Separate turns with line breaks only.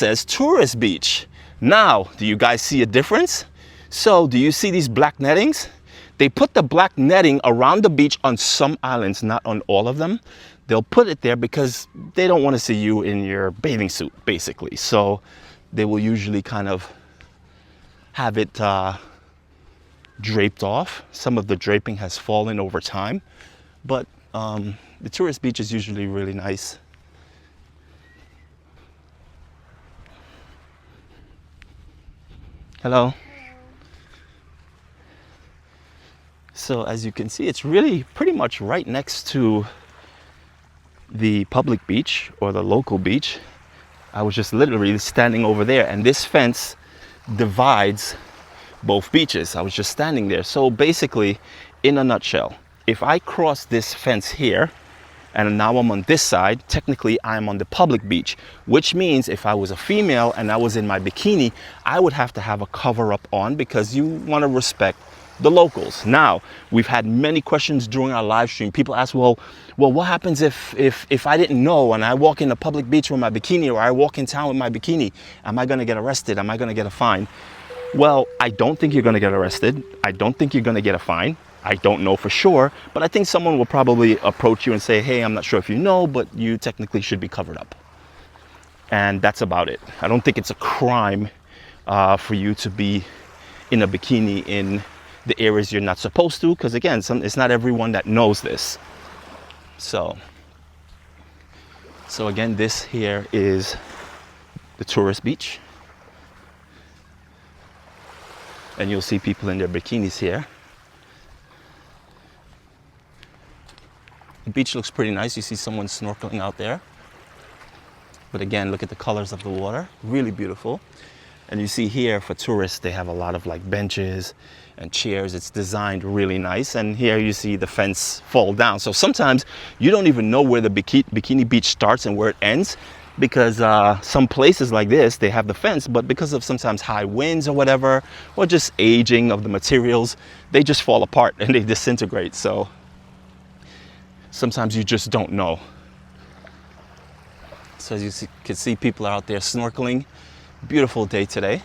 says tourist beach. Now, do you guys see a difference? So do you see these black nettings? They put the black netting around the beach on some islands, not on all of them. They'll put it there because they don't want to see you in your bathing suit, basically. So they will usually kind of have it draped off. Some of the draping has fallen over time, but the tourist beach is usually really nice. Hello. So as you can see, it's really pretty much right next to the public beach or the local beach. I was just literally standing over there, and this fence divides both beaches. I was just standing there. So basically, in a nutshell, if I cross this fence here and now I'm on this side, technically I'm on the public beach, which means if I was a female and I was in my bikini, I would have to have a cover up on because you want to respect the locals. Now, we've had many questions during our live stream. People ask, well, what happens if I didn't know and I walk in the public beach with my bikini, or I walk in town with my bikini? Am I going to get arrested? Am I going to get a fine? Well, I don't think you're going to get arrested. I don't think you're going to get a fine. I don't know for sure, but I think someone will probably approach you and say, hey, I'm not sure if you know, but you technically should be covered up. And that's about it. I don't think it's a crime for you to be in a bikini in the areas you're not supposed to, because again, it's not everyone that knows this. So again, this here is the tourist beach. And you'll see people in their bikinis here. The beach looks pretty nice. You see someone snorkeling out there. But again, look at the colors of the water. Really beautiful. And you see here for tourists, they have a lot of like benches and chairs. It's designed really nice. And here you see the fence fall down. So sometimes you don't even know where the bikini beach starts and where it ends, because some places like this, they have the fence, but because of sometimes high winds or whatever, or just aging of the materials, they just fall apart and they disintegrate. So sometimes you just don't know. So as you can see, people are out there snorkeling. Beautiful day today.